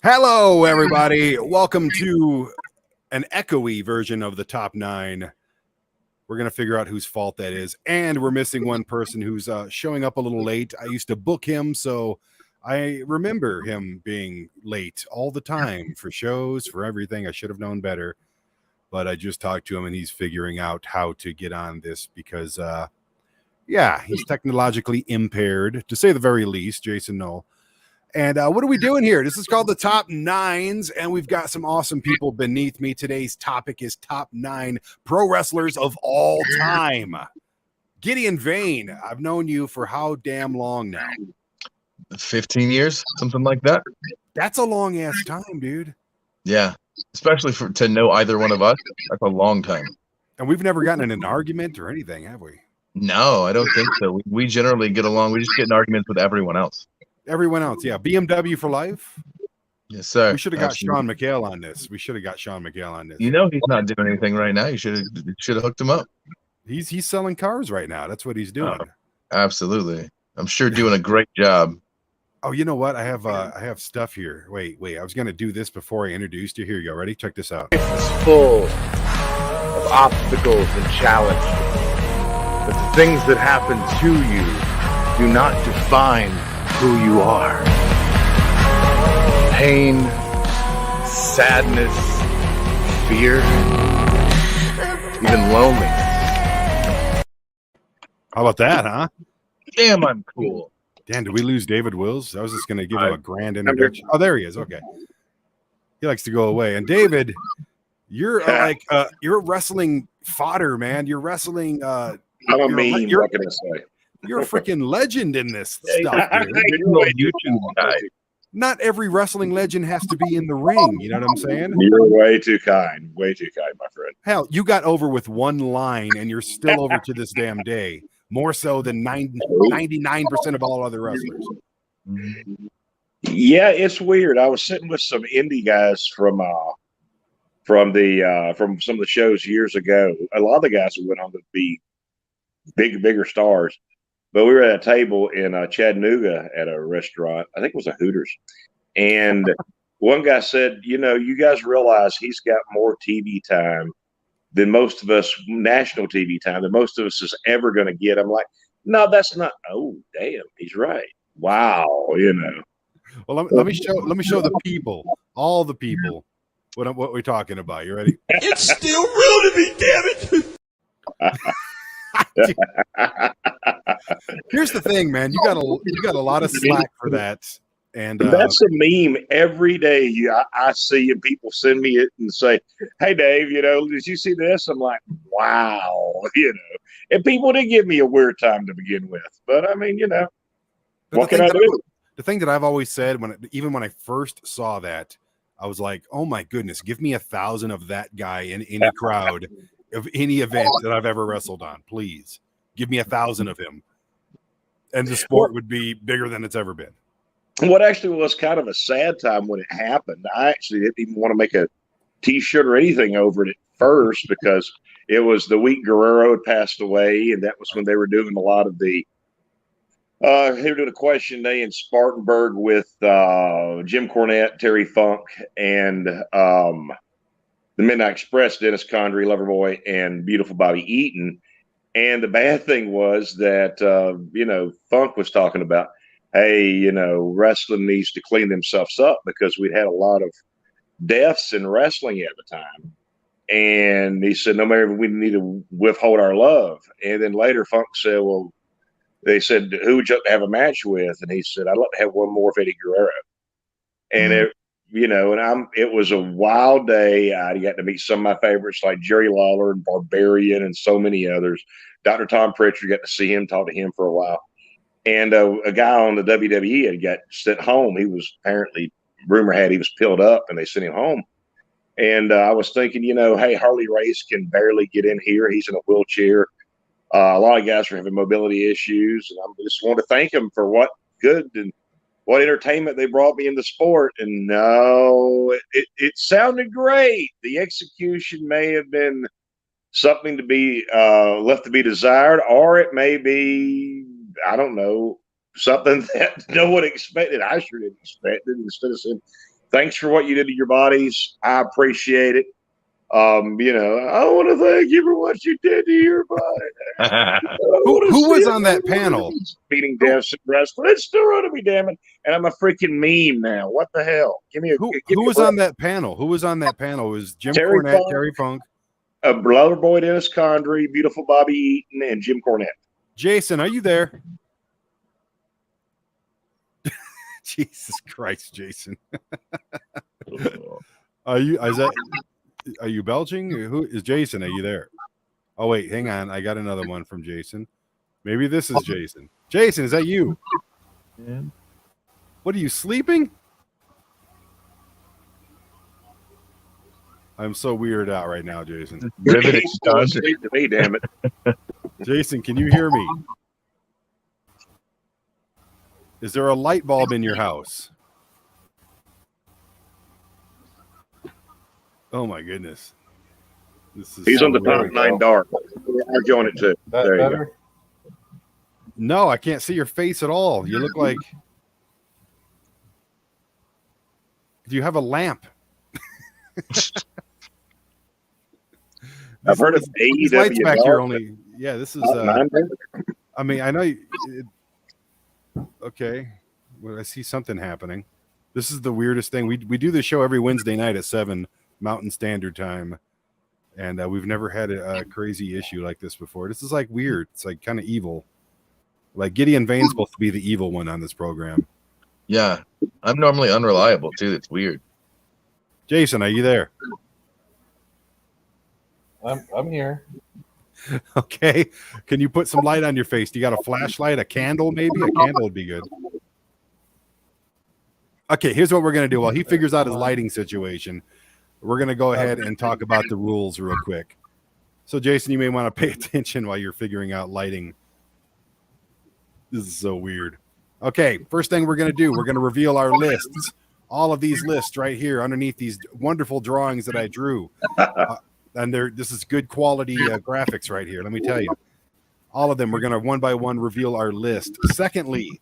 Hello, everybody. Welcome to an echoey version of the top 9. We're going to figure out whose fault that is. And we're missing one person who's showing up a little late. I used to book him, so I remember him being late all the time for shows, for everything. I should have known better. But I just talked to him, and he's figuring out how to get on this because, he's technologically impaired, to say the very least, Jason Knoll. And what are we doing here? This is called the Top 9s, and we've got some awesome people beneath me. Today's topic is top 9 pro wrestlers of all time. Gideon Vane, I've known you for how damn long now? 15 years, something like that. That's a long-ass time, dude. Yeah, especially to know either one of us. That's a long time. And we've never gotten in an argument or anything, have we? No, I don't think so. We generally get along. We just get in arguments with everyone else. Everyone else, yeah. BMW for life. Yes, sir. We should have got Sean McHale on this. You know he's not doing anything right now. You should have hooked him up. He's selling cars right now. That's what he's doing. Absolutely. I'm sure doing a great job. Oh, you know what? I have stuff here. Wait. I was gonna do this before I introduced you. Here you go. Ready? Check this out. It's full of obstacles and challenges. But the things that happen to you do not define who you are. Pain, sadness, fear, even loneliness. How about that, huh? Damn, I'm cool. Dan, did we lose David Wills? I was just going to give him a grand introduction. Oh, there he is. Okay. He likes to go away. And David, you're you're wrestling fodder, man. You're wrestling. I'm a meme. What can I say? You're a freaking legend in this stuff, YouTube guy. Not every wrestling legend has to be in the ring. You know what I'm saying? You're way too kind. Way too kind, my friend. Hell, you got over with one line, and you're still over to this damn day. More so than 99% of all other wrestlers. Yeah, it's weird. I was sitting with some indie guys from some of the shows years ago. A lot of the guys who went on to be bigger stars. But we were at a table in Chattanooga at a restaurant. I think it was a Hooters. And one guy said, you guys realize he's got more TV time than most of us, national TV time, than most of us is ever going to get. I'm like, no, that's not. Oh, damn, he's right. Wow, Well, let me show the people, all the people, what we're talking about. You ready? It's still real to me, damn it. Here's the thing, man. You got a lot of slack for that, and that's a meme every day. I see, and people send me it and say, "Hey, Dave, did you see this?" I'm like, "Wow," And people did give me a weird time to begin with, but I mean, what can I do? The thing that I've always said even when I first saw that, I was like, "Oh my goodness, give me 1,000 of that guy in any crowd." Of any event that I've ever wrestled on, please give me 1,000 of him, and the sport would be bigger than it's ever been. What actually was kind of a sad time when it happened. I actually didn't even want to make a T-shirt or anything over it at first because it was the week Guerrero had passed away, and that was when they were doing a lot of the. They were doing a question day in Spartanburg with Jim Cornette, Terry Funk, and the Midnight Express, Dennis Condrey, Loverboy, and Beautiful Bobby Eaton. And the bad thing was that, Funk was talking about, hey, wrestling needs to clean themselves up because we'd had a lot of deaths in wrestling at the time. And he said, no matter, we need to withhold our love. And then later Funk said, well, they said, who would you like to have a match with? And he said, I'd like to have one more with Eddie Guerrero. And it was a wild day. I got to meet some of my favorites like Jerry Lawler and Barbarian and so many others. Dr. Tom Pritchard, got to see him, talk to him for a while. And a guy on the WWE had got sent home. He was apparently, rumor had he was pilled up, and they sent him home. And I was thinking, hey, Harley Race can barely get in here. He's in a wheelchair. A lot of guys are having mobility issues. And I just want to thank him for what good and what entertainment they brought me in the sport. And no, it sounded great. The execution may have been something to be left to be desired, or it may be, I don't know, something that no one expected. I sure didn't expect it. Instead of saying, thanks for what you did to your bodies. I appreciate it. I want to thank you for what you did to your body. Who was on that panel? Beating deaths and wrestling. It's still running me, damn it. And I'm a freaking meme now. What the hell? Who was on that panel? Who was on that panel? It was Jim Cornette, Terry Funk, Lawler Boy, Dennis Condrey, Beautiful Bobby Eaton, and Jim Cornette. Jason, are you there? Jesus Christ, Jason. Are you belching? Who is Jason? Are you there? Oh wait, hang on. I got another one from Jason. Maybe this is Jason. Jason, is that you? Yeah. What are you sleeping? I'm so weirded out right now, Jason. Riveting Sleep to me, damn it. Jason, can you hear me? Is there a light bulb in your house? Oh my goodness. He's on the top 9 dark. I'll join it too. There you go. No, I can't see your face at all. You look like. Do you have a lamp? I've heard of these lights back here only. Yeah, this is. I mean, I know. Okay, well, I see something happening. This is the weirdest thing. We do this show every Wednesday night at 7 Mountain Standard Time, and we've never had a crazy issue like this before. This is like weird. It's like kind of evil. Like Gideon Vane's supposed to be the evil one on this program. Yeah, I'm normally unreliable too. It's weird. Jason, are you there? I'm here. Okay. Can you put some light on your face? Do you got a flashlight, a candle maybe? A candle would be good. Okay, here's what we're going to do. While he figures out his lighting situation, we're going to go ahead and talk about the rules real quick. So, Jason, you may want to pay attention while you're figuring out lighting. This is so weird. Okay, first thing we're going to do, we're going to reveal our lists. All of these lists right here underneath these wonderful drawings that I drew. And this is good quality graphics right here. Let me tell you, all of them, we're going to one by one reveal our list. Secondly,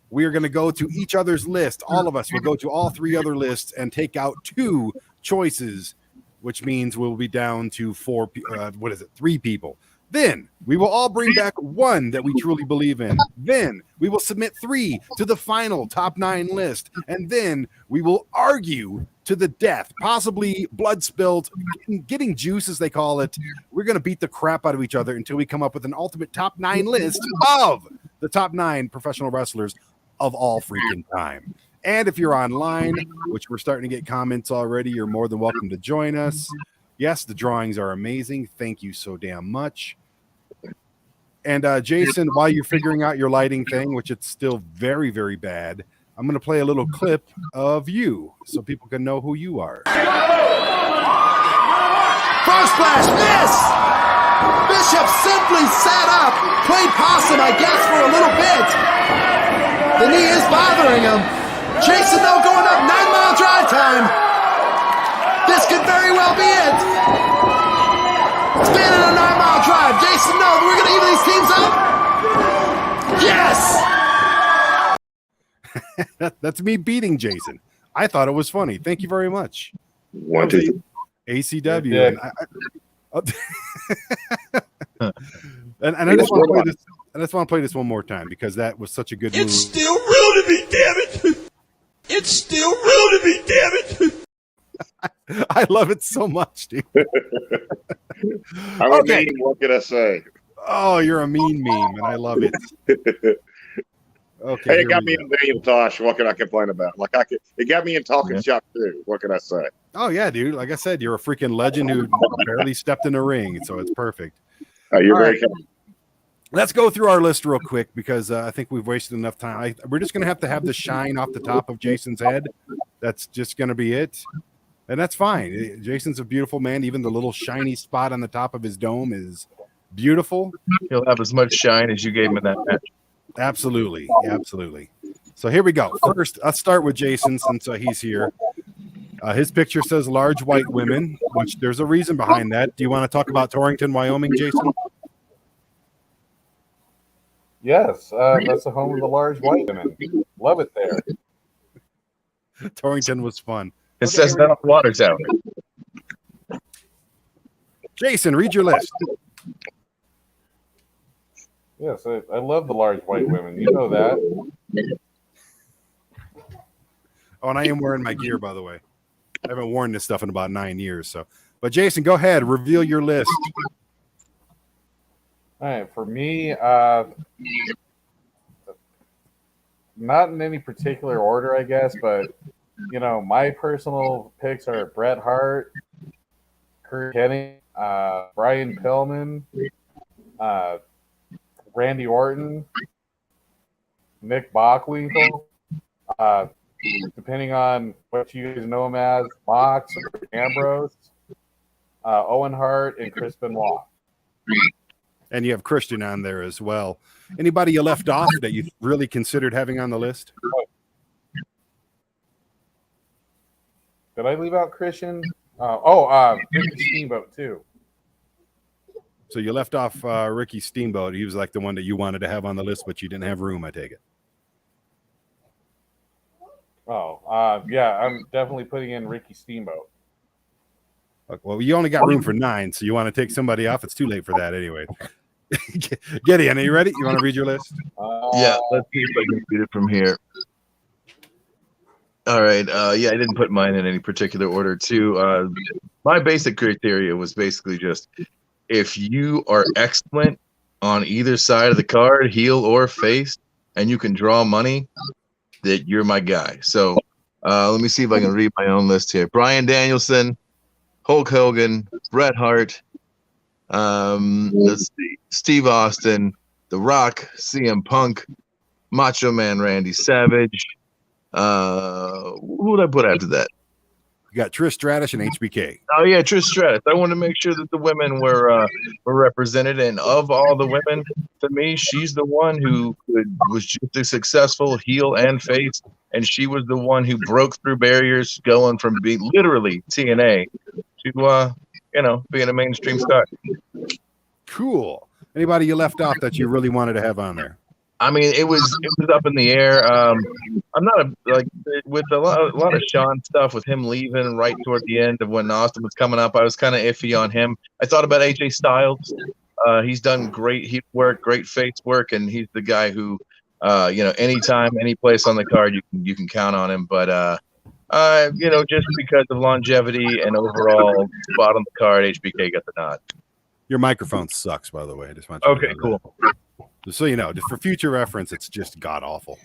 we are going to go to each other's list. All of us will go to all 3 other lists and take out 2 choices, which means we'll be down to 3 people. Then we will all bring back 1 that we truly believe in. Then we will submit 3 to the final top 9 list. And then we will argue to the death, possibly blood spilled, getting juice, as they call it. We're going to beat the crap out of each other until we come up with an ultimate top 9 list of the top 9 professional wrestlers of all freaking time. And if you're online, which we're starting to get comments already, you're more than welcome to join us. Yes, the drawings are amazing. Thank you so damn much. And Jason, while you're figuring out your lighting thing, which it's still very, very bad, I'm going to play a little clip of you so people can know who you are. Frog splash, miss! Bishop simply sat up, played possum, I guess, for a little bit. The knee is bothering him. Jason, though, going up 9-mile drive time. This could very well be it. It's been a 9-mile drive. Jason, no, we're going to even these teams up. Yes! That's me beating Jason. I thought it was funny. Thank you very much. One, two, ACW. Yeah. And I just want to play this. I just want to play this one more time because that was such a good move. It's still real to me, damn it! It's still real to me, damn it! I love it so much, dude. I'm okay. What can I say? Oh, you're a mean meme, and I love it. Okay. Hey, it got me in Daniel Tosh. What can I complain about? It got me in talking shop too. What can I say? Oh yeah, dude. Like I said, you're a freaking legend who barely stepped in the ring, so it's perfect. You're very kind. Let's go through our list real quick because I think we've wasted enough time. We're just going to have the shine off the top of Jason's head. That's just going to be it. And that's fine. Jason's a beautiful man. Even the little shiny spot on the top of his dome is beautiful. He'll have as much shine as you gave him in that match. Absolutely. Absolutely. So here we go. First, let's start with Jason since he's here. His picture says large white women, which there's a reason behind that. Do you want to talk about Torrington, Wyoming, Jason? Yes, that's the home of the large white women. Love it there. Torrington was fun. It says that on the water tower. Jason, read your list. Yes, I love the large white women. You know that. Oh, and I am wearing my gear, by the way. I haven't worn this stuff in about 9 years. So, but Jason, go ahead, reveal your list. All right, for me, not in any particular order, I guess, but my personal picks are Bret Hart, Kurt Hennig, Brian Pillman, Randy Orton, Nick Bockwinkel, depending on what you guys know him as, Mox or Ambrose, Owen Hart, and Chris Benoit. And you have Christian on there as well. Anybody you left off that you really considered having on the list? Did I leave out Christian? Ricky Steamboat too. So you left off Ricky Steamboat. He was like the one that you wanted to have on the list, but you didn't have room, I take it. Yeah, I'm definitely putting in Ricky Steamboat. Well, you only got room for 9, so you want to take somebody off. It's too late for that anyway. Gideon, are you ready? You want to read your list? Yeah, let's see if I can read it from here. All right. I didn't put mine in any particular order, too. My basic criteria was basically just if you are excellent on either side of the card, heel or face, and you can draw money, that you're my guy. So let me see if I can read my own list here. Bryan Danielson, Hulk Hogan, Bret Hart, let's see, Steve Austin, The Rock, CM Punk, Macho Man Randy Savage. Who would I put after that? You got Trish Stratus and HBK. Oh yeah, Trish Stratus. I wanted to make sure that the women were represented, and of all the women, to me, she's the one who was just as successful heel and face, and she was the one who broke through barriers, going from being literally TNA to being a mainstream star. Cool. Anybody you left off that you really wanted to have on there? I mean, it was up in the air. I'm not with a lot of Sean stuff with him leaving right toward the end of when Austin was coming up. I was kind of iffy on him. I thought about AJ Styles. He's done great heel work, great face work, and he's the guy who, anytime, any place on the card, you can count on him. But just because of longevity and overall spot on the card, HBK got the nod. Your microphone sucks, by the way. I just want you to know cool. that. Just so you know, just for future reference, it's just god awful.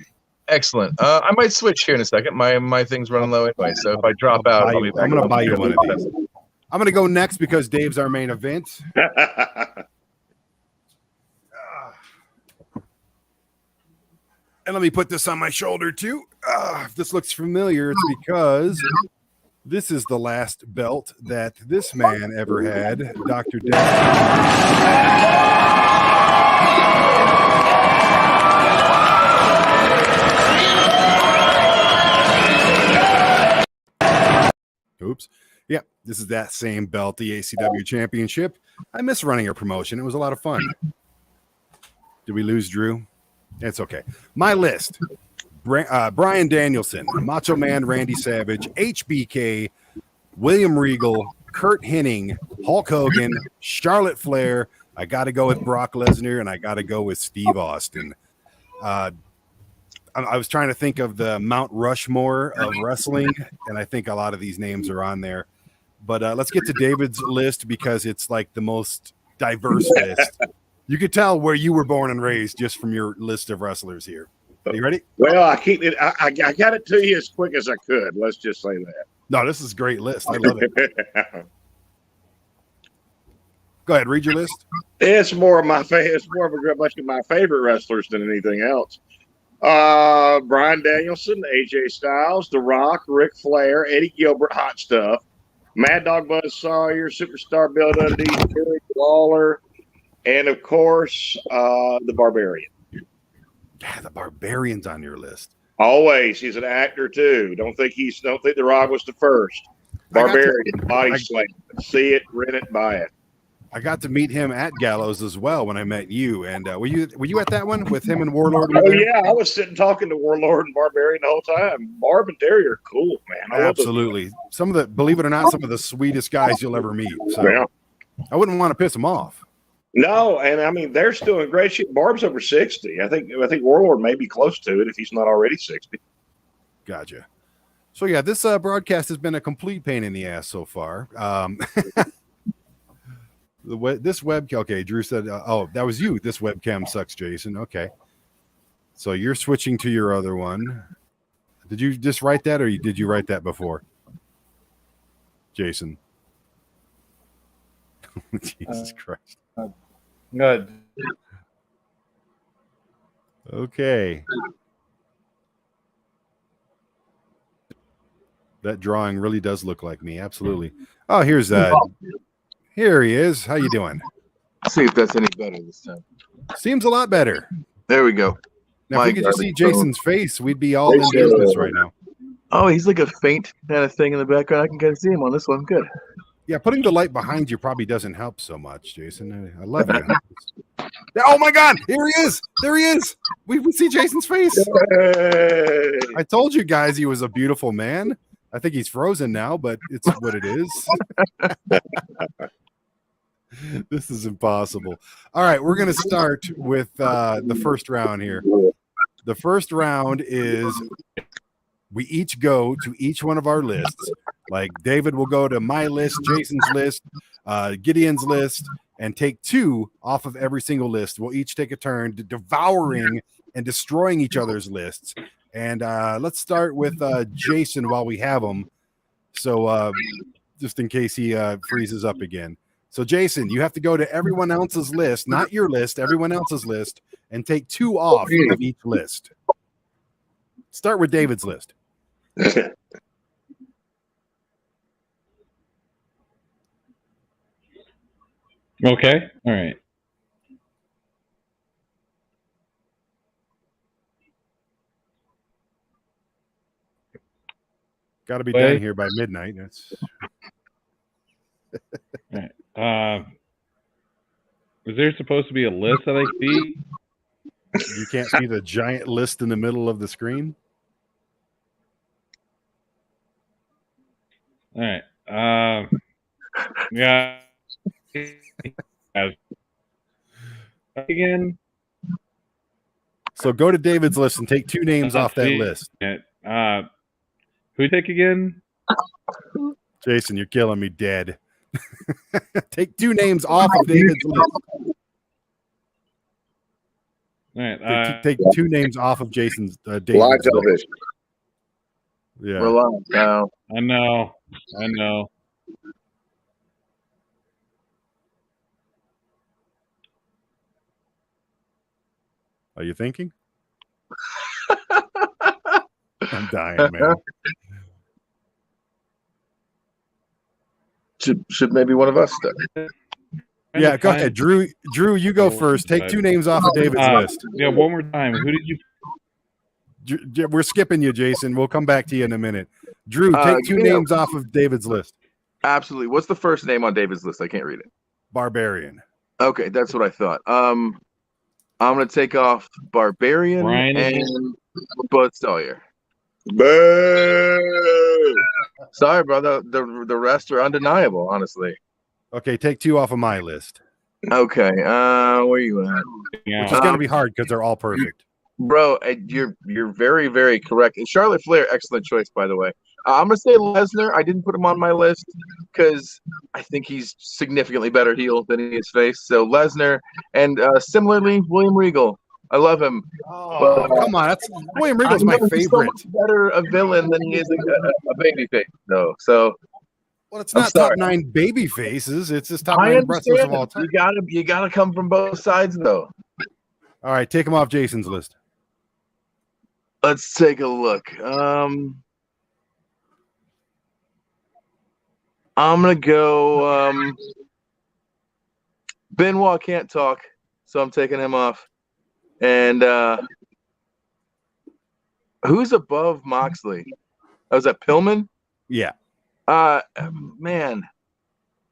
Excellent. I might switch here in a second. My thing's running low anyway, so if I drop out, I'll be back. I'm going to buy you one of these. I'm going to go next because Dave's our main event. And let me put this on my shoulder too. If this looks familiar, it's because this is the last belt that this man ever had, Dr. Death. Oops. Yeah, this is that same belt, the ACW Championship. I miss running a promotion. It was a lot of fun. Did we lose Drew? It's okay. My list. Bryan Danielson, Macho Man Randy Savage, HBK, William Regal, Kurt Hennig, Hulk Hogan, Charlotte Flair. I got to go with Brock Lesnar, and I got to go with Steve Austin. I was trying to think of the Mount Rushmore of wrestling, and I think a lot of these names are on there. But let's get to David's list because it's like the most diverse list. You could tell where you were born and raised just from your list of wrestlers here. Are you ready? Well, I got it to you as quick as I could. Let's just say that. No, this is a great list. I love it. Go ahead, read your list. It's more of a bunch of my favorite wrestlers than anything else. Bryan Danielson, AJ Styles, The Rock, Ric Flair, Eddie Gilbert, Hot Stuff, Mad Dog Buzz Sawyer, Superstar Bill Dundee, Billy Lawler, and of course, the Barbarian. Yeah, the Barbarian's on your list. Always, he's an actor too. Don't think The Rock was the first. Barbarian, body slam. See it, rent it, buy it. I got to meet him at Gallows as well when I met you. And were you at that one with him and Warlord? Oh yeah, I was sitting talking to Warlord and Barbarian the whole time. Barb and Terry are cool, man. I love those Absolutely. Some of the, believe it or not, some of the sweetest guys you'll ever meet. So Yeah. I wouldn't want to piss them off. No, and I mean they're still in great shape. Barb's over 60. I think Warlord may be close to it if he's not already 60. Gotcha. So yeah, this broadcast has been a complete pain in the ass so far. This webcam, okay, Drew said, oh, that was you. This webcam sucks, Jason. Okay. So you're switching to your other one. Did you just write that or did you write that before? Jason. Jesus Christ. Good. Okay. That drawing really does look like me. Absolutely. Oh, here's that. Here he is. How you doing? See if that's any better this time. Seems a lot better. There we go. Now, if we could just see Jason's face, we'd be all in business right now. Oh, he's like a faint kind of thing in the background. I can kind of see him on this one. Good. Yeah, putting the light behind you probably doesn't help so much, Jason. I love you. Oh my God! Here he is. There he is. We see Jason's face. Hey. I told you guys he was a beautiful man. I think he's frozen now, but it's what it is. This is impossible. All right, we're going to start with the first round here. The first round is we each go to each one of our lists. Like David will go to my list, Jason's list, Gideon's list, and take 2 off of every single list. We'll each take a turn devouring and destroying each other's lists. And let's start with Jason while we have him. So just in case he freezes up again. So, Jason, you have to go to everyone else's list, not your list, everyone else's list, and take 2 off of each list. Start with David's list. Okay. All right. Got to be done here by midnight. That's All right. Is there supposed to be a list that I see? You can't see the giant list in the middle of the screen? All right. Yeah. Again. So go to David's list and take 2 names off that list. Who take again? Jason, you're killing me dead. Take 2 names off of David's list. All right. Take 2 names off of Jason's Live David's television. list. Yeah. We're live now. I know. Are you thinking? I'm dying, man. Should maybe one of us start? Yeah, go ahead. Drew, you go first. Take 2 names off of David's list. Yeah, one more time. Who did you? We're skipping you, Jason. We'll come back to you in a minute. Drew, take 2 names off of David's list. Absolutely. What's the first name on David's list? I can't read it. Barbarian. Okay, that's what I thought. I'm going to take off Barbarian Brian and Bud Sawyer. Boo! Sorry, brother. The rest are undeniable, honestly. Okay, take 2 off of my list. Okay, where you at? Yeah. Which is going to be hard because they're all perfect. Bro, you're very, very correct. And Charlotte Flair, excellent choice, by the way. I'm going to say Lesnar. I didn't put him on my list because I think he's significantly better heel than he is face. So Lesnar, and similarly, William Regal. I love him. Oh, come on. William Regal's my favorite. He's so much better a villain than he is a baby face, though. So, well, it's not top 9 baby faces. It's just top 9 wrestlers of all time. You gotta come from both sides, though. All right, take him off Jason's list. Let's take a look. I'm gonna go. Benoit can't talk, so I'm taking him off. And who's above Moxley? Oh, was that Pillman? Yeah. Man,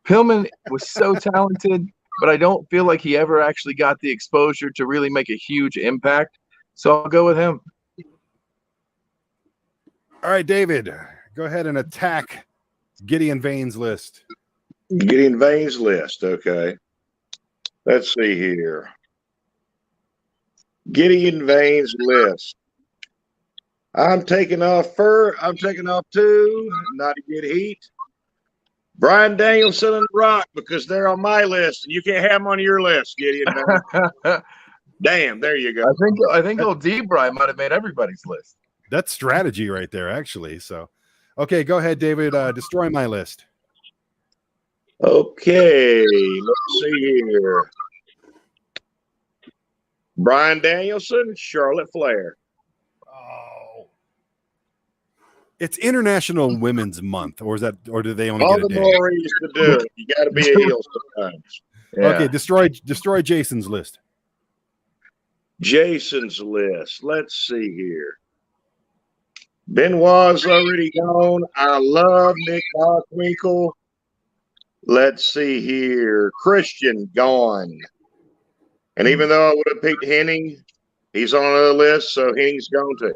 Pillman was so talented, but I don't feel like he ever actually got the exposure to really make a huge impact. So I'll go with him. All right, David, go ahead and attack Gideon Vane's list. Gideon Vane's list. Okay. Let's see here. Gideon Vane's list. I'm taking off two, not to get heat. Brian Danielson and Rock, because they're on my list, and you can't have them on your list, Gideon Vane. Damn, there you go. I think old D-Bry might have made everybody's list. That's strategy right there, actually. So, okay, go ahead, David. Destroy my list. Okay, let's see here. Brian Danielson, Charlotte Flair. Oh, it's International Women's Month, or do they only get a day? All the more reason to do it. You got to be a heel sometimes. Yeah. Okay, destroy Jason's list. Jason's list. Let's see here. Benoit's already gone. I love Nick Bockwinkel. Let's see here. Christian gone. And even though I would have picked Henning, he's on another list, so Henning's gone too.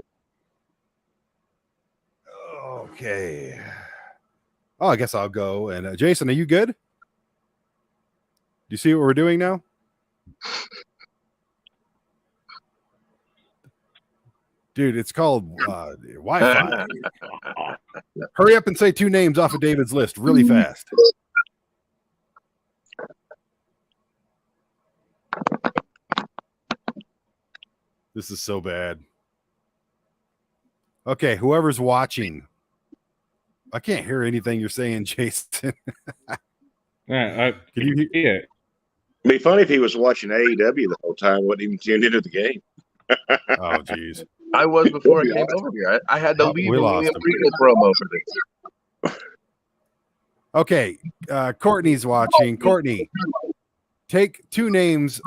Okay. Oh, I guess I'll go. And Jason, are you good? Do you see what we're doing now? Dude, it's called Wi-Fi. Hurry up and say two names off of David's list really fast. This is so bad. Okay, whoever's watching, I can't hear anything you're saying, Jason. Yeah, Can you hear? it. It'd be funny if he was watching AEW the whole time, wouldn't even tune into the game. Oh, geez. I was before I came over here. I had to leave we a lost him. prequel promo for this. Okay, Courtney's watching. Courtney, take two names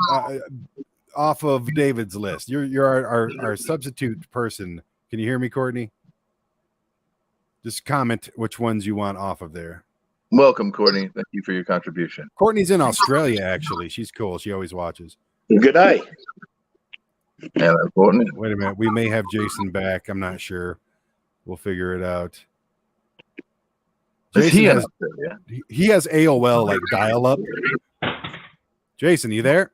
off of David's list. You're our substitute person. Can you hear me, Courtney? Just comment which ones you want off of there. Welcome, Courtney. Thank you for your contribution. Courtney's in Australia, actually. She's cool. She always watches. Good day. Yeah, that's Courtney. Wait a minute. We may have Jason back. I'm not sure. We'll figure it out. Jason has, he has AOL like dial up. Jason, you there?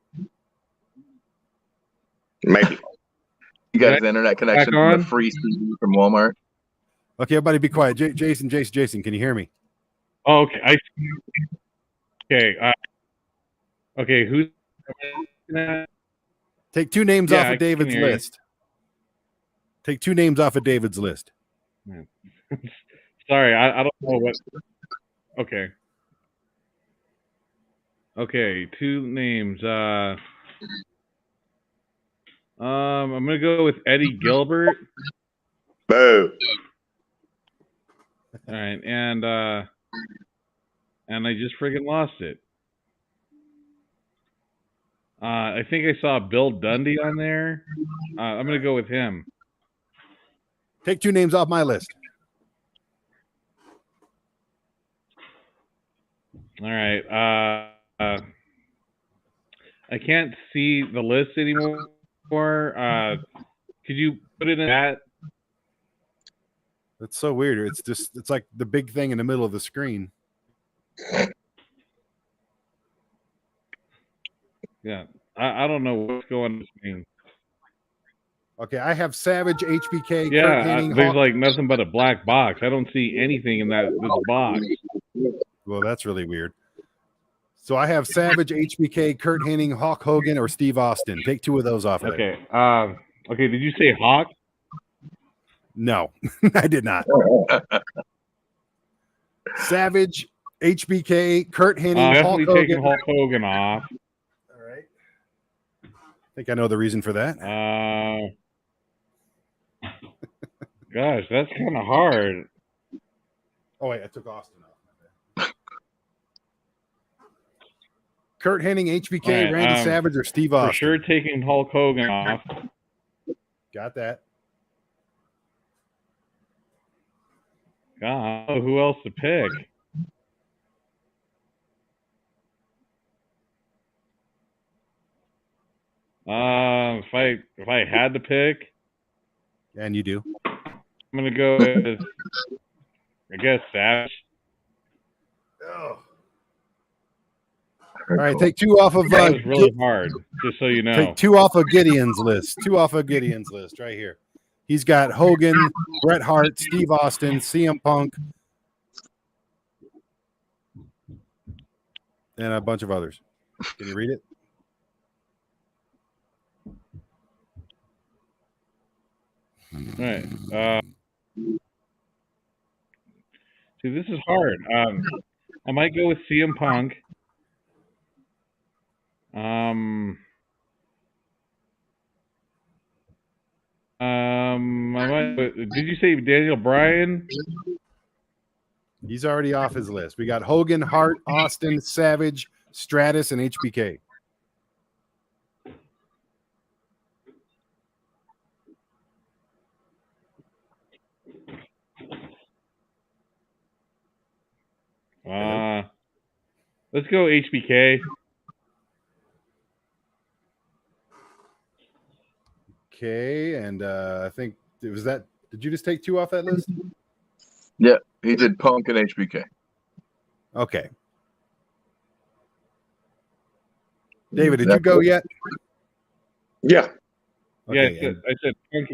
Maybe. You got his internet connection from the free CD from Walmart. Okay, everybody be quiet. Jason, can you hear me? Oh, okay. Okay, who's take two names off of David's list. Take two names off of David's list. Sorry, I don't know what. Okay. Okay, two names. I'm gonna go with Eddie Gilbert. Boo. All right, and I just friggin' lost it. I think I saw Bill Dundee on there. I'm gonna go with him. Take two names off my list. All right. I can't see the list anymore. Could you put it in that? That's so weird. It's like the big thing in the middle of the screen. Yeah. I don't know what's going on. With me. Okay, I have Savage, HBK, Yeah, Kurt Hennig, there's like nothing but a black box. I don't see anything in this box. Well, that's really weird. So I have Savage, HBK, Kurt Hennig, Hulk Hogan, or Steve Austin. Take two of those off of there. Okay. Okay, did you say Hawk? No, I did not. Savage, HBK, Kurt Hennig, Hulk definitely Hogan. taking Hulk Hogan off. All right. I think I know the reason for that. Gosh, that's kind of hard. Oh, wait, I took Austin off. Kurt Hennig, HBK, Right, Randy Savage, or Steve Austin? For sure taking Hulk Hogan off. Got that. God, who else to pick? If I had to pick, And you do. I'm gonna go with, I guess, Savage. Oh. All right, take two off of That was really hard, just so you know. take two off of Gideon's list. Two off of Gideon's list right here. He's got Hogan, Bret Hart, Steve Austin, CM Punk, and a bunch of others. Can you read it? All right. See, this is hard. I might go with CM Punk. Did you say Daniel Bryan? He's already off his list. We got Hogan, Hart, Austin, Savage, Stratus, and HBK. Let's go HBK. Okay, and I think it was that. Did you just take two off that list? Yeah, he did Punk and HBK. Okay. David, did you go yet? Yeah. Okay, Yeah, I said Punk.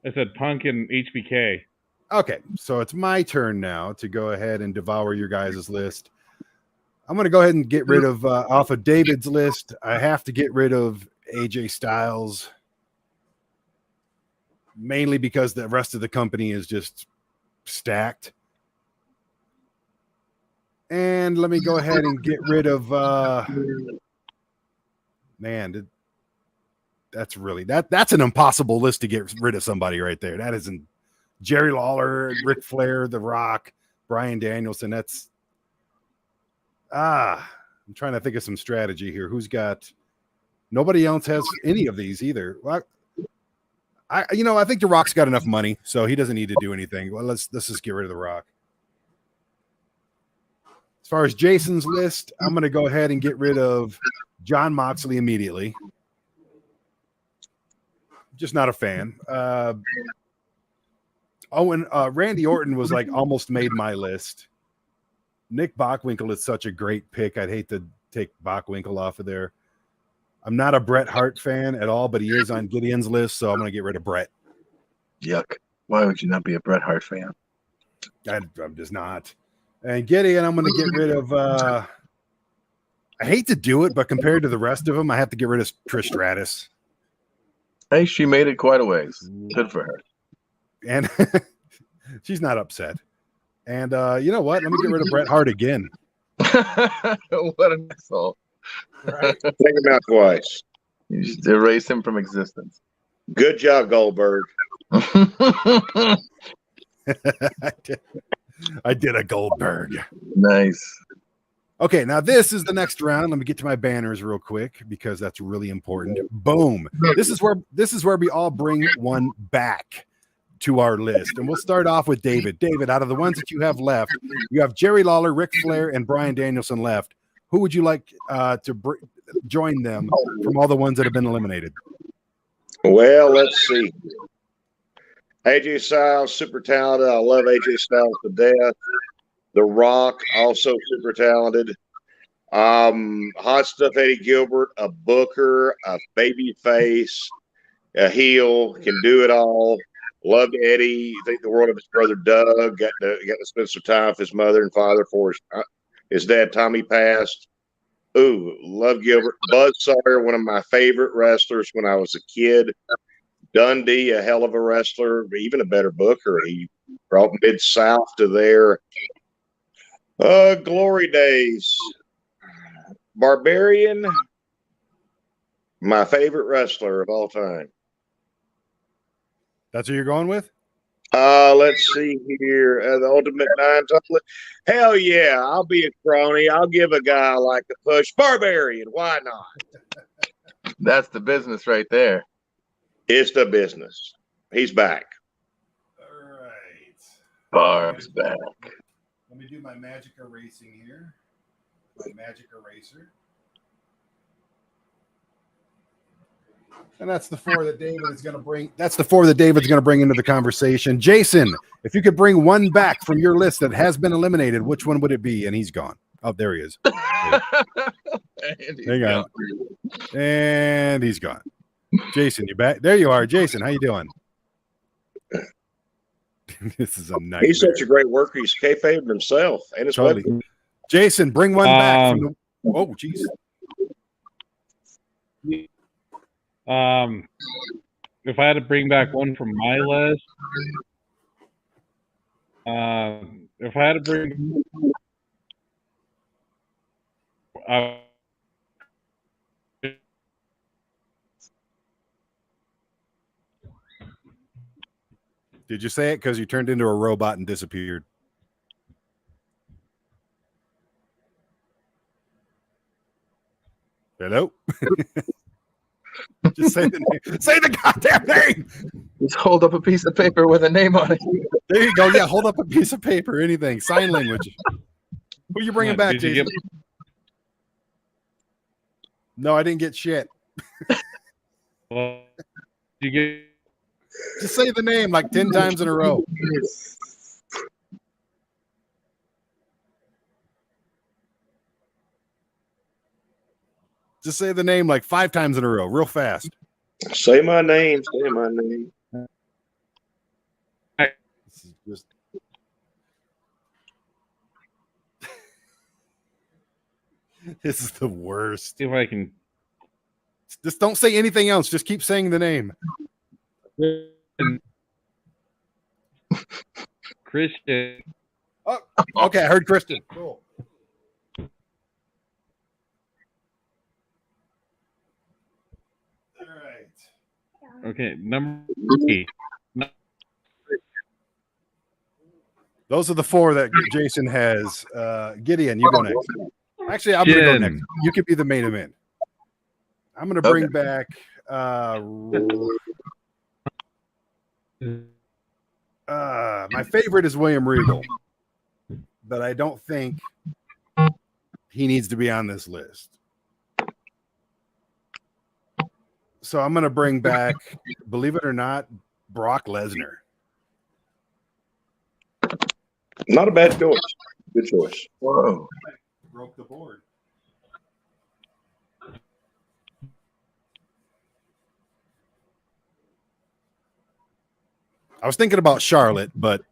I said Punk and HBK. Okay, so it's my turn now to go ahead and devour your guys' list. I'm going to go ahead and get rid of, off of David's list, I have to get rid of AJ Styles, mainly because the rest of the company is just stacked. And let me go ahead and get rid of, that's an impossible list to get rid of somebody right there. That isn't Jerry Lawler, Ric Flair, The Rock, Bryan Danielson. I'm trying to think of some strategy here. Who's got? Nobody else has any of these either. Well, I think The Rock's got enough money, so he doesn't need to do anything. Well, let's just get rid of The Rock. As far as Jason's list, I'm going to go ahead and get rid of John Moxley immediately. Just not a fan. Randy Orton was like almost made my list. Nick Bockwinkel is such a great pick. I'd hate to take Bockwinkel off of there. I'm not a Bret Hart fan at all, but he is on Gideon's list, so I'm going to get rid of Bret. Yuck. Why would you not be a Bret Hart fan? I'm just not. And Gideon, I'm going to get rid of I hate to do it, but compared to the rest of them, I have to get rid of Trish Stratus. Hey, she made it quite a ways. Good for her. And she's not upset. And you know what? Let me get rid of Bret Hart again. What an asshole. Right. Take him out twice. You just erase him from existence. Good job, Goldberg. I did a Goldberg. Nice. Okay, now this is the next round. Let me get to my banners real quick because that's really important. Boom. This is where we all bring one back to our list. And we'll start off with David. David, out of the ones that you have left, you have Jerry Lawler, Ric Flair, and Bryan Danielson left. Who would you like to join them from all the ones that have been eliminated? Well, let's see. AJ Styles, super talented. I love AJ Styles to death. The Rock, also super talented. Hot Stuff Eddie Gilbert, a booker, a baby face, a heel, can do it all. Loved Eddie. Think the world of his brother Doug. Got to spend some time with his mother and father before his dad Tommy passed. Ooh, love Gilbert. Buzz Sawyer, one of my favorite wrestlers when I was a kid. Dundee, a hell of a wrestler, even a better booker. He brought Mid-South to their glory days. Barbarian, my favorite wrestler of all time. That's who you're going with? Let's see here. The Ultimate Nine. Hell yeah, I'll be a crony. I'll give a guy like a push. Barbarian, why not? That's the business right there. It's the business. He's back. All right. Barb's back. Let me do my magic erasing here. My magic eraser. And that's the 4 that David is going to bring. That's the 4 that David's going to bring into the conversation. Jason, if you could bring one back from your list that has been eliminated, which one would it be? And he's gone. Oh, there he is. Hang on. And he's gone. Jason, you back? There you are. Jason, how you doing? This is a nightmare. He's such a great worker. He's kayfabed himself and his Totally. weapon. Jason, bring one back from the. Oh, jeez. If I had to bring back one from my list, if I had to bring, Did you say it? Because you turned into a robot and disappeared. Hello? Just say the name. Say the goddamn name. Just hold up a piece of paper with a name on it. There you go. Yeah, hold up a piece of paper, anything. Sign language. Who you bringing back, Jason? No, I didn't get shit. Well, you get. Just say the name like 10 times in a row. Just say the name like 5 times in a row, real fast. Say my name. Say my name. This is just... This is the worst. See if I can. Just don't say anything else. Just keep saying the name. Christian. Oh, okay. I heard Kristen. Cool. All right. Okay, number 3. Those are the 4 that Jason has. Gideon, you go next. Actually, I'm going to go next. You could be the main event. I'm going to bring back my favorite is William Regal, but I don't think he needs to be on this list. So I'm going to bring back, believe it or not, Brock Lesnar. Not a bad choice. Good choice. Whoa. Broke the board. I was thinking about Charlotte, but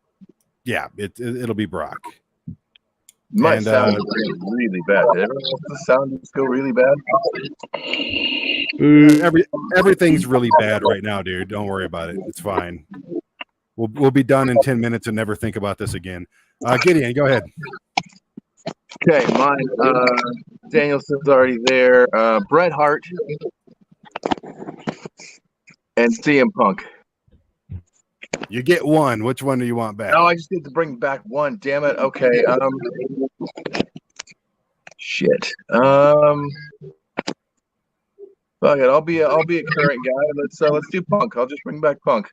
yeah, it'll be Brock. Might sound really bad. Did everyone else sound go really bad? Everything's really bad right now, dude. Don't worry about it. It's fine. We'll be done in 10 minutes and never think about this again. Gideon, go ahead. Okay, mine. Danielson's already there. Bret Hart and CM Punk. You get one. Which one do you want back? No, I just need to bring back one. Damn it. Okay. Shit. Fuck it. I'll be a current guy. Let's do Punk. I'll just bring back Punk.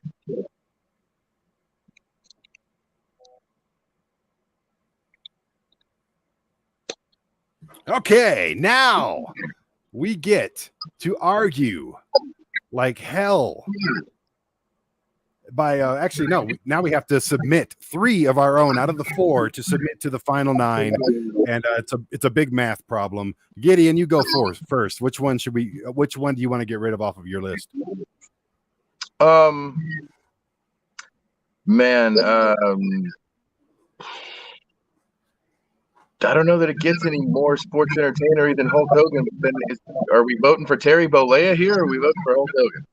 Okay, now we get to argue like hell. By actually no, now we have to submit 3 of our own out of the 4 to submit to the final 9, and it's a big math problem. Gideon, you go first. Which one do you want to get rid of off of your list? Man, I don't know that it gets any more sports entertainery than Hulk Hogan. Are we voting for Terry Bollea here, or are we voting for Hulk Hogan?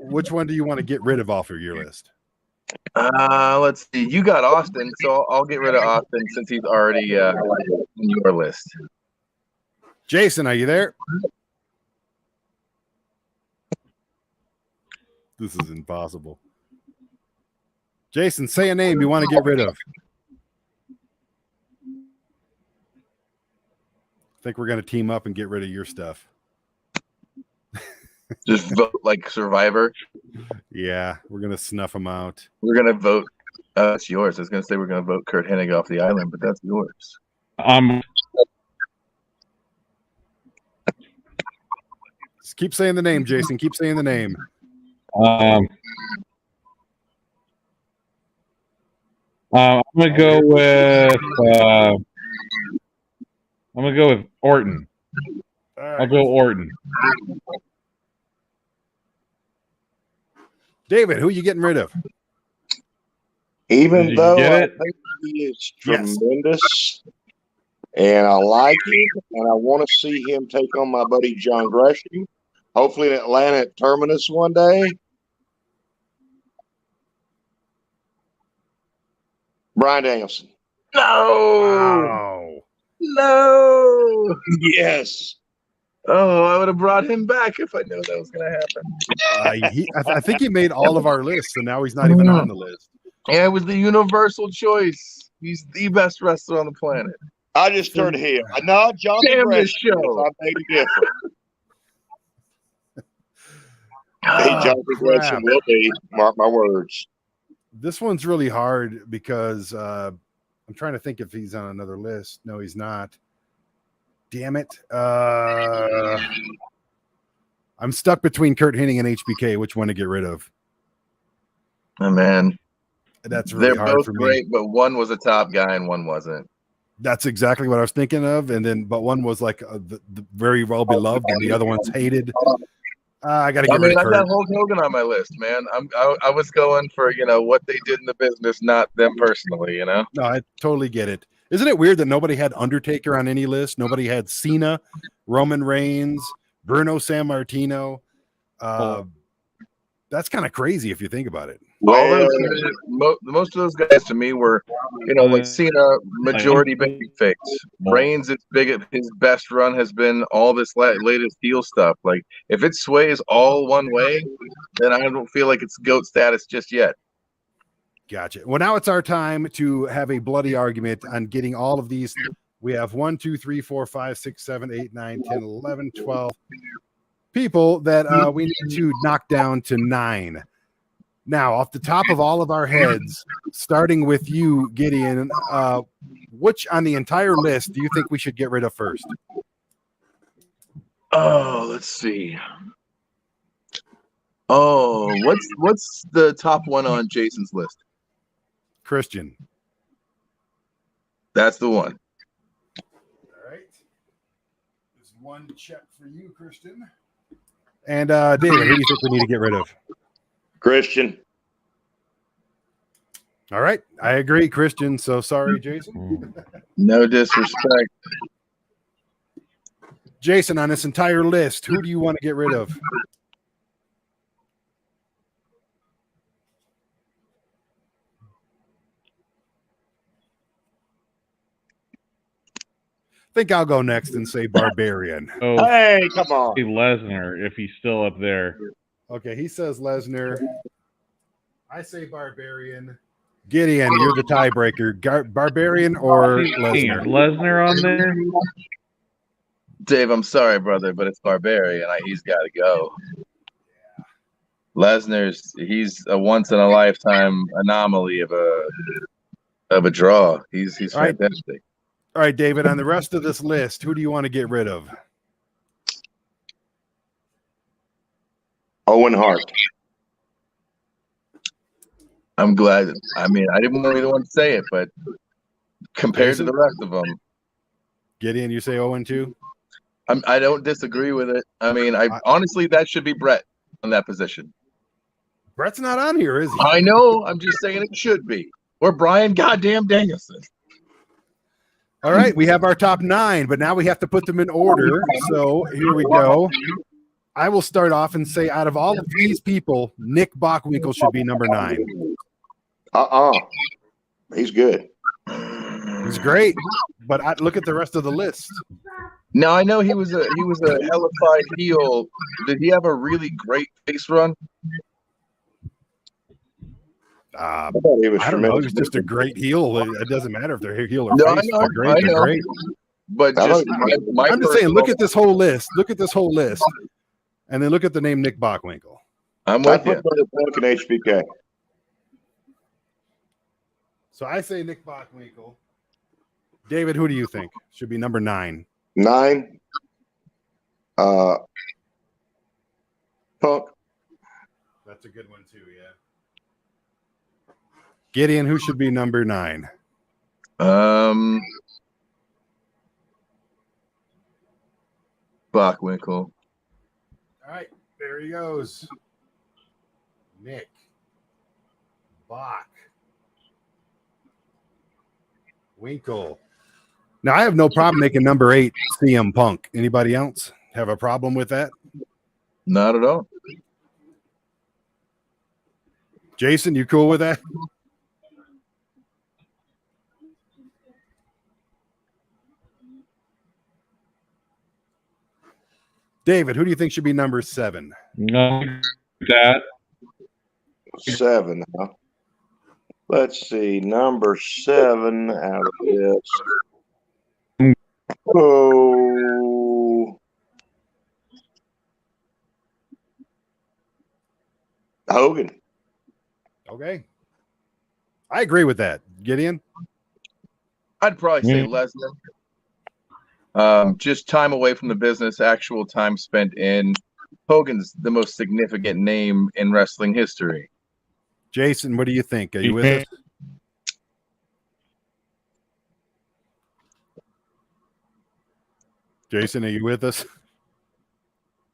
Which one do you want to get rid of off of your list? Let's see. You got Austin, so I'll get rid of Austin since he's already in your list. Jason, are you there? This is impossible. Jason, say a name you want to get rid of. I think we're going to team up and get rid of your stuff. Just vote like Survivor. Yeah, we're going to snuff them out. We're going to vote. It's yours. I was going to say we're going to vote Kurt Hennig off the island, but that's yours. Keep saying the name, Jason. Keep saying the name. I'm gonna go with Orton. All right. I'll go Orton. David, who are you getting rid of? Even Did you though get I it? think he is Yes. tremendous, and I like him, and I want to see him take on my buddy John Gresham, hopefully in Atlanta at Terminus one day. Brian Danielson. No, Wow. no. Yes. Oh, I would have brought him back if I knew that was going to happen. I think he made all of our lists, and now he's not even on the list. Yeah, it was the universal choice. He's the best wrestler on the planet. I just turned him. I know John Damn Gresham. this show. I made a difference. Oh, Hey, John Gresham crap. will be. Mark my words. This one's really hard because I'm trying to think if he's on another list. No, he's not. Damn it. I'm stuck between Kurt Hennig and HBK. Which one to get rid of? Oh, man. That's really They're hard both for me. great, but one was a top guy and one wasn't. That's exactly what I was thinking of. And then, but one was like the very well beloved, and the other one's hated. I got to get rid of I Kurt. got Hulk Hogan on my list, man. I was going for what they did in the business, not them personally. No, I totally get it. Isn't it weird that nobody had Undertaker on any list? Nobody had Cena, Roman Reigns, Bruno Sammartino. That's kind of crazy if you think about it. Lawler, most of those guys to me were, like Cena, majority babyface. Reigns, his best run has been all this latest heel stuff. Like, if it sways all one way, then I don't feel like it's GOAT status just yet. Gotcha. Well, now it's our time to have a bloody argument on getting all of these. We have 1, 2, 3, 4, 5, 6, 7, 8, 9, 10, 11, 12 people that we need to knock down to 9. Now, off the top of all of our heads, starting with you, Gideon, which on the entire list do you think we should get rid of first? Oh, let's see. Oh, what's the top one on Jason's list? Christian. That's the one. All right. There's one check for you, Christian. And David, who do you think we need to get rid of? Christian. All right. I agree, Christian. So sorry, Jason. No disrespect. Jason, on this entire list, who do you want to get rid of? I think I'll go next and say Barbarian. Oh, Hey, come on. Lesnar, if he's still up there. Okay, he says Lesnar. I say Barbarian. Gideon, you're the tiebreaker. Barbarian or Lesnar? Lesnar on there? Dave, I'm sorry, brother, but it's Barbarian. He's got to go. He's a once in a lifetime anomaly of a draw. He's Right. fantastic. All right, David, on the rest of this list, who do you want to get rid of? Owen Hart. I'm glad. I mean, I didn't really want to say it, but compared to the rest of them, Gideon, you say Owen too? I don't disagree with it. I mean, honestly, that should be Brett in that position. Brett's not on here, is he? I know. I'm just saying it should be. Or Brian goddamn Danielson. All right, we have our top 9, but now we have to put them in order. So here we go. I will start off and say, out of all of these people, Nick Bockwinkel should be number 9. He's good. He's great, but look at the rest of the list. Now I know he was a hellified heel. Did he have a really great face run? I thought he was I don't know. tremendous. He's just a great heel. It doesn't matter if they're heel or No, face. I know, They're great. I They're know. great. But just my I'm just saying, look at this whole list. Look at this whole list. And then look at the name Nick Bockwinkel. I'm I with you. put Brother Punk and HBK. So I say Nick Bockwinkel. David, who do you think should be number 9? 9. Punk. That's a good one too. Yeah. Gideon, who should be number 9? Bockwinkel. All right, there he goes. Nick Bach Winkle. Now I have no problem making number 8 CM Punk. Anybody else have a problem with that? Not at all. Jason, you cool with that? David, who do you think should be number 7? No, that 7. Huh? Let's see. Number 7 out of this. Oh. Hogan. Okay. I agree with that. Gideon? I'd probably say Lesnar. Just time away from the business, actual time spent in. Hogan's the most significant name in wrestling history. Jason, what do you think? Are you with us? Jason, are you with us?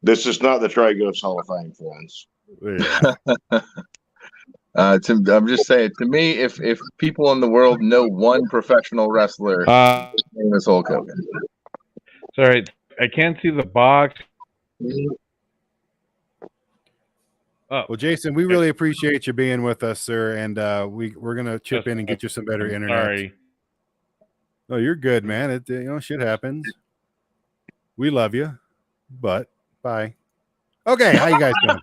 This is not the Trey Ghost Hall of Fame, friends. Yeah. I'm just saying, to me, if people in the world know one professional wrestler, his name is Hulk Hogan. Sorry, I can't see the box. Oh, Well, Jason, we really appreciate you being with us, sir, and we're gonna chip in and get you some better internet. Sorry. No, you're good, man. It shit happens. We love you, but bye. Okay, how you guys doing?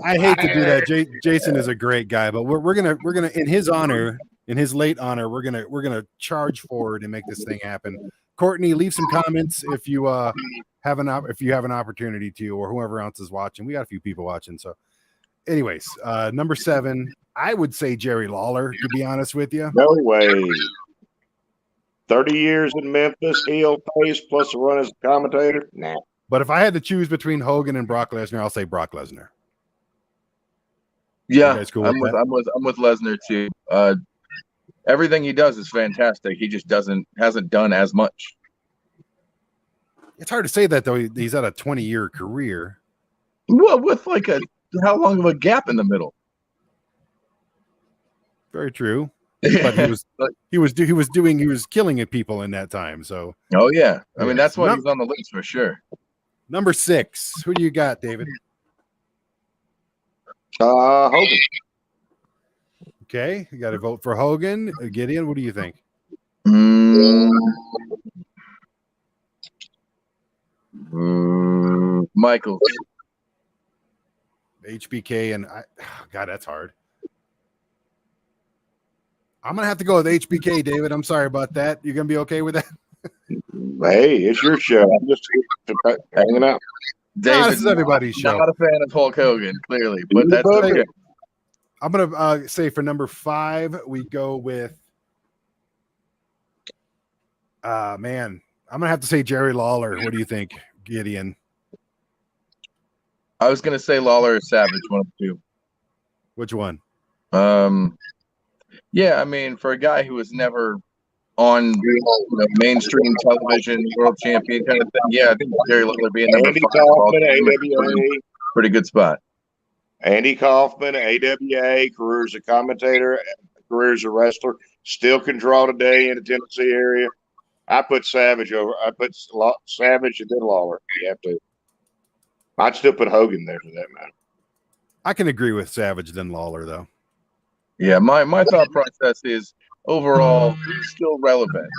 I hate to do that. Jason is a great guy, but we're gonna in his honor, in his late honor, we're gonna charge forward and make this thing happen. Courtney, leave some comments if you have an opportunity to, or whoever else is watching. We got a few people watching. So, anyways, number 7, I would say Jerry Lawler. To be honest with you, No way. 30 years in Memphis, heel face plus a run as a commentator. Nah. but if I had to choose between Hogan and Brock Lesnar, I'll say Brock Lesnar. Yeah, You guys cool I'm with with Lesnar too. Everything he does is fantastic. He just hasn't done as much. It's hard to say that though. He's had a 20-year career. Well, with how long of a gap in the middle? Very true. But he was killing people in that time. So Oh yeah, I mean Yes. that's why he's on the list for sure. number 6, who do you got, David? Hogan. Okay, you got to vote for Hogan. Gideon, what do you think? Michael. HBK and God, that's hard. I'm gonna have to go with HBK, David. I'm sorry about that. You gonna be okay with that? Hey, it's your show. I'm just hanging out. David, this is everybody's show. Not a fan of Hulk Hogan, clearly, but that's okay. I'm gonna say for number 5, we go with. Man, I'm gonna have to say Jerry Lawler. What do you think, Gideon? I was gonna say Lawler or Savage, one of the two. Which one? Yeah, I mean, for a guy who was never on mainstream television, world champion kind of thing, yeah, I think Jerry Lawler being number Andy 5 Kaufman, is AWA. pretty good spot. Andy Kaufman, AWA, career as a commentator, career as a wrestler, still can draw today in the Tennessee area. I put Savage over. I put Savage and then Lawler. You have to. I'd still put Hogan there for that matter. I can agree with Savage than Lawler, though. Yeah, my thought process is overall he's still relevant.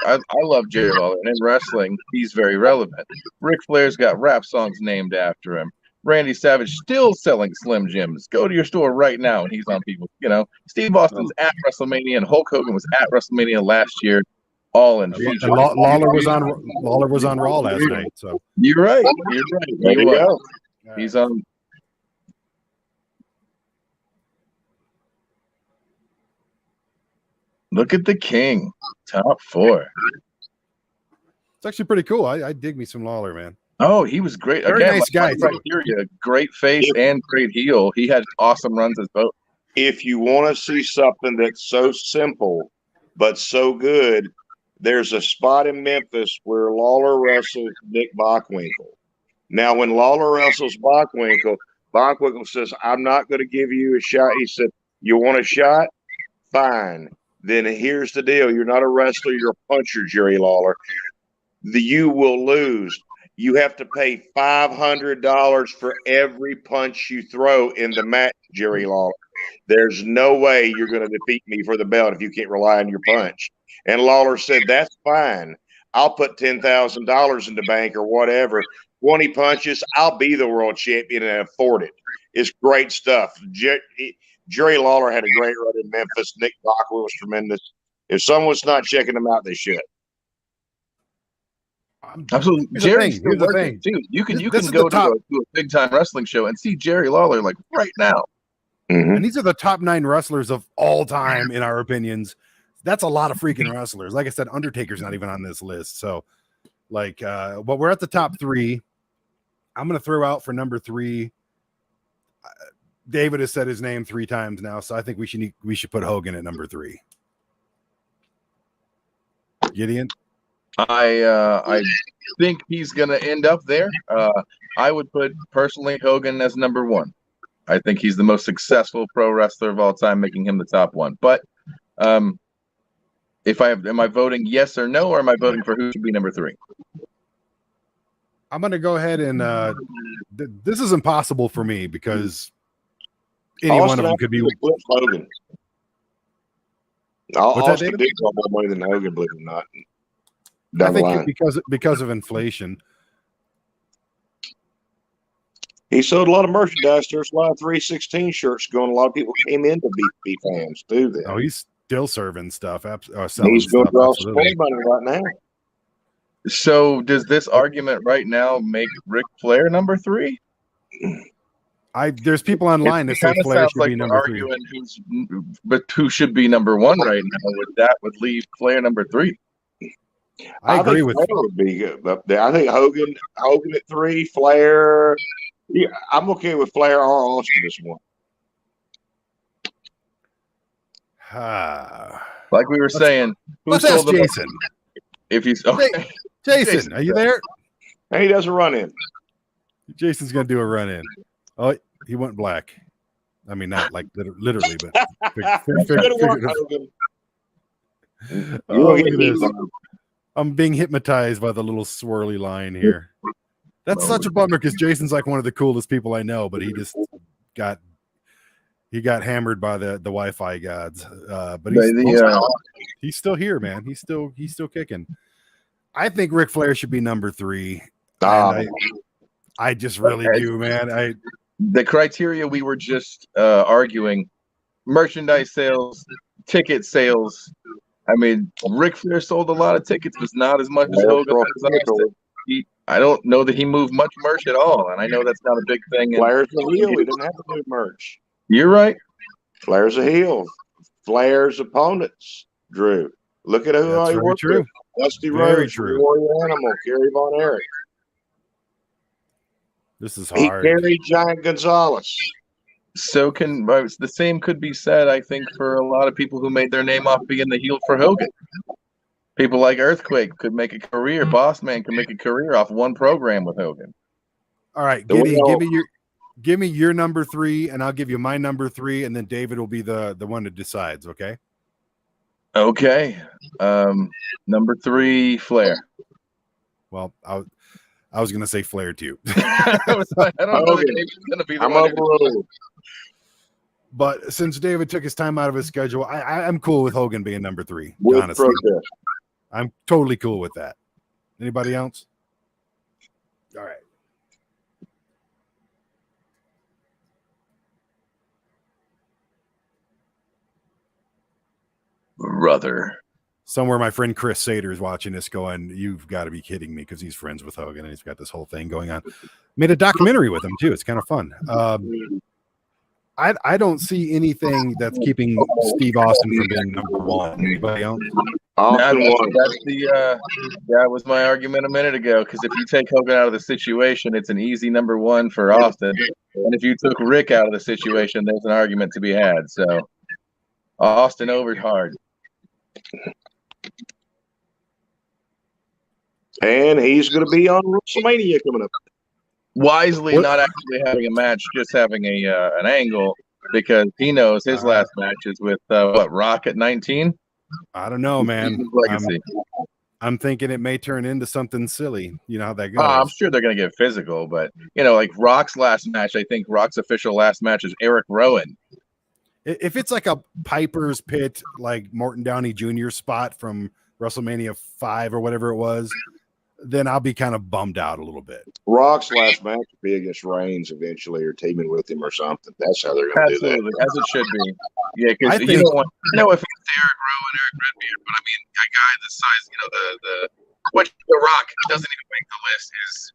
I love Jerry Lawler, and in wrestling, he's very relevant. Ric Flair's got rap songs named after him. Randy Savage still selling Slim Jims. Go to your store right now, and he's on people. Steve Austin's at WrestleMania, and Hulk Hogan was at WrestleMania last year. All in And Lawler was on Raw last night. So You're right. There you go. He's on. Look at the King, top 4. it's actually pretty cool. I dig me some Lawler, man. Oh, he was great. Very Again, nice guy, too. criteria, great face and great heel. He had awesome runs as both. If you want to see something that's so simple but so good, there's a spot in Memphis where Lawler wrestles Nick Bockwinkel. Now, when Lawler wrestles Bockwinkel says, I'm not going to give you a shot. He said, you want a shot? Fine. Then here's the deal. You're not a wrestler. You're a puncher, Jerry Lawler. You will lose. You have to pay $500 for every punch you throw in the match, Jerry Lawler. There's no way you're going to defeat me for the belt if you can't rely on your punch. And Lawler said, that's fine. I'll put $10,000 in the bank or whatever. 20 punches, I'll be the world champion and afford it. It's great stuff. Jerry Lawler had a great run in Memphis. Nick Bockwinkel was tremendous. If someone's not checking them out, they should. Absolutely. Jerry's Here's the thing. Too. You can This is go the to top. a big time wrestling show and see Jerry Lawler like right now. Mm-hmm. And these are the top 9 wrestlers of all time, in our opinions. That's a lot of freaking wrestlers. Like I said, Undertaker's not even on this list. So, but we're at the top 3. I'm going to throw out for number 3. David has said his name 3 times now, so I think we should put Hogan at number 3. Gideon? I think he's going to end up there. I would put personally Hogan as number 1. I think he's the most successful pro wrestler of all time, making him the top 1. But am I voting yes or no, or am I voting for who should be number 3? I'm going to go ahead and this is impossible for me because any one of them could be Hogan. Austin did more money than Hogan, believe it or not. I think because of inflation. He sold a lot of merchandise. There's a lot of 316 shirts going. A lot of people came in to be fans too. Then. Oh, he's still serving stuff. He's going to draw some money right now. So does this argument right now make Ric Flair number 3? There's people online that say Flair should be number 3. But who should be number 1 right now? Would leave Flair number 3. I agree with Flair would be good up there. I think Hogan at 3, Flair. Yeah, I'm okay with Flair or Austin as 1. Like we were saying, let's ask Jason. If he's okay. Jason, are you there? And he does a run in. Jason's gonna do a run in. Oh, he went black. I mean, not like literally, but look at this. I'm being hypnotized by the little swirly line here. That's such a bummer because Jason's like one of the coolest people I know, but he just got hammered by the Wi-Fi gods. But he's still here, man. He's still kicking. I think Ric Flair should be number 3. I just really do, man. The criteria we were just arguing: merchandise sales, ticket sales. I mean, Ric Flair sold a lot of tickets, but not as much as Hogan. I don't know that he moved much merch at all, and I know that's not a big thing. Flair's a heel. He didn't have to move merch. You're right. Flair's a heel. Flair's opponents, Drew. Look at who he worked with. Dusty Rhodes, Warrior Animal, Kerry Von Erich. This is hard. He carried Giant Gonzalez. So the same could be said, I think, for a lot of people who made their name off being the heel for Hogan. People like Earthquake could make a career. Boss Man could make a career off one program with Hogan. All right, Gideon, give me your number 3, and I'll give you my number 3, and then David will be the one that decides. Okay. Okay. Number 3, Flair. Well, I was going to say Flair too. I don't know if David's going to be the one. But since David took his time out of his schedule, I'm cool with Hogan being number 3. Honestly, I'm totally cool with that. Anybody else? All right. Brother. Somewhere my friend Chris Sater is watching this going, you've got to be kidding me, because he's friends with Hogan and he's got this whole thing going on. Made a documentary with him too. It's kind of fun. I don't see anything that's keeping Steve Austin from being number 1. Anybody else? Austin won. That was my argument a minute ago. Because if you take Hogan out of the situation, it's an easy number one for Austin. And if you took Rick out of the situation, there's an argument to be had. So Austin over hard. And he's going to be on WrestleMania coming up. Wisely not actually having a match, just having an angle, because he knows his last match is with Rock at 19. I don't know, man. Legacy. I'm thinking it may turn into something silly. You know how that goes. I'm sure they're going to get physical, but like Rock's last match, I think Rock's official last match is Eric Rowan. If it's like a Piper's Pit, like Morton Downey Jr. spot from WrestleMania 5 or whatever it was, then I'll be kind of bummed out a little bit. Rock's last match will be against Reigns eventually, or teaming with him or something. That's how they're going to do that. As it should be. Yeah, because you don't want. If it's Eric Rowan, Eric Redbeard, but I mean, a guy this size, the Rock doesn't even make the list is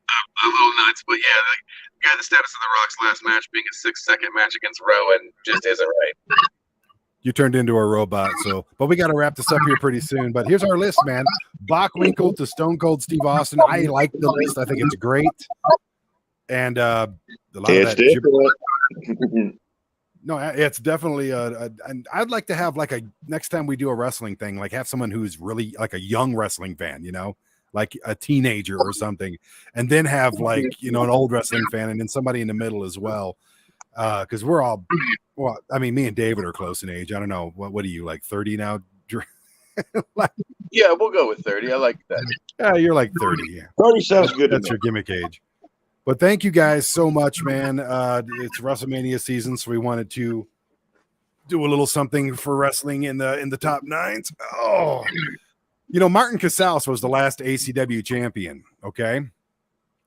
a little nuts. But yeah, the status of the Rock's last match being a 6-second match against Rowan just isn't right. You turned into a robot, but we got to wrap this up here pretty soon. But here's our list, man. Bockwinkel to Stone Cold Steve Austin. I like the list. I think it's great. And a lot of that. No, it's definitely and I'd like to have next time we do a wrestling thing, have someone who's really like a young wrestling fan, like a teenager or something, and then have an old wrestling fan, and then somebody in the middle as well. Because we're all, well, I mean, me and David are close in age. I don't know. What are you, 30 now? Yeah, we'll go with 30. I like that. Yeah, you're 30. Yeah. 30 sounds good. That's your gimmick age. But thank you guys so much, man. It's WrestleMania season, so we wanted to do a little something for wrestling in the top nines. Oh, Martin Casals was the last ACW champion. Okay,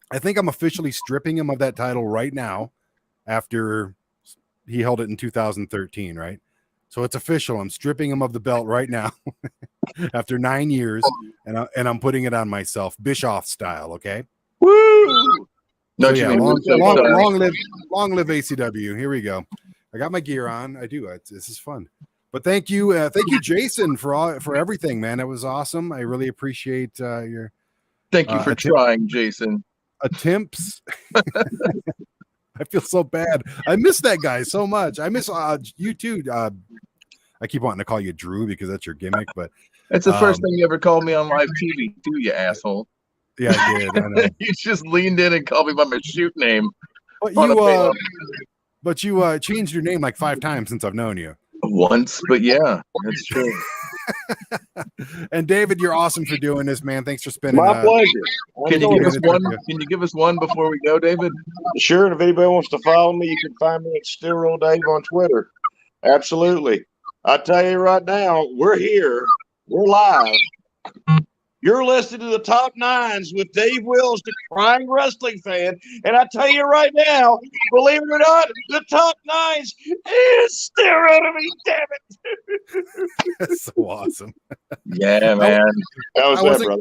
I think I'm officially stripping him of that title right now, after he held it in 2013, right? So it's official. I'm stripping him of the belt right now after 9 years, and I'm putting it on myself, Bischoff style. Okay. Woo! So yeah, long live ACW. Here we go. I got my gear on. I do. This is fun. But thank you, Jason, for everything, man. That was awesome. I really appreciate your. Thank you for trying, Jason. Attempts. I feel so bad. I miss that guy so much. I miss you too. I keep wanting to call you Drew because that's your gimmick, but that's the first thing you ever called me on live TV, too, you asshole. Yeah, I did. I know. You just leaned in and called me by my shoot name. But you changed your name 5 times since I've known you. Once, but yeah, that's true. And David, you're awesome for doing this, man. Thanks for spending. My pleasure. Can you give us one before we go, David? Sure. And if anybody wants to follow me, you can find me at Sterile Dave on Twitter. Absolutely. I tell you right now, we're here. We're live. You're listening to the Top Nines with Dave Wills, the crying wrestling fan. And I tell you right now, believe it or not, the Top Nines is staring at me, damn it. That's so awesome. Yeah, man. Brother.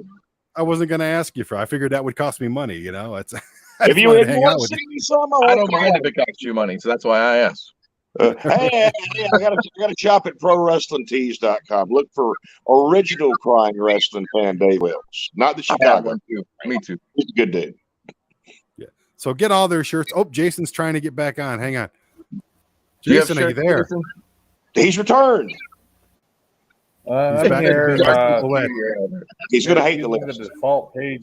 I wasn't going to ask you I figured that would cost me money, It's, if you want to see me some, I don't mind if it costs you money, so that's why I asked. Hey, I got to shop at ProWrestlingTees.com. Look for original crying wrestling fan Dave Wills, not the Chicago one too. Me too. He's a good dude. Yeah. So get all their shirts. Oh, Jason's trying to get back on. Hang on. Jason, are you there? Jason? He's returned. He's back here. He's going to hate the list. The default page.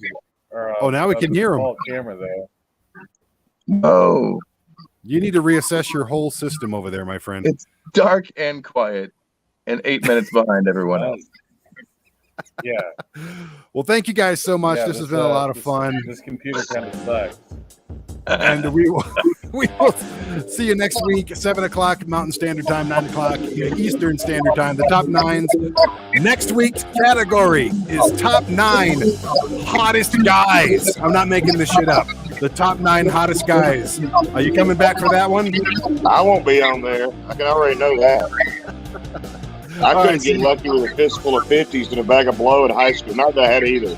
Now we can hear him. Camera there. Oh. You need to reassess your whole system over there, my friend. It's dark and quiet and 8 minutes behind everyone else. Yeah. Well, thank you guys so much. This has been a lot of fun. This computer kind of sucks. And we will see you next week, 7 o'clock Mountain Standard Time, 9 o'clock Eastern Standard Time. The Top Nines. Next week's category is Top 9 Hottest Guys. I'm not making this shit up. The Top 9 Hottest Guys. Are you coming back for that one? I won't be on there. I can already know that. I couldn't get lucky with a fistful of 50s and a bag of blow in high school. Not that either.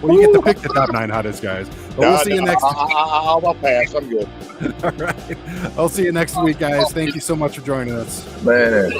Well, you get to pick the Top 9 Hottest Guys. But we'll see you next week. I'll pass. I'm good. All right. I'll see you next week, guys. Thank you so much for joining us. Later.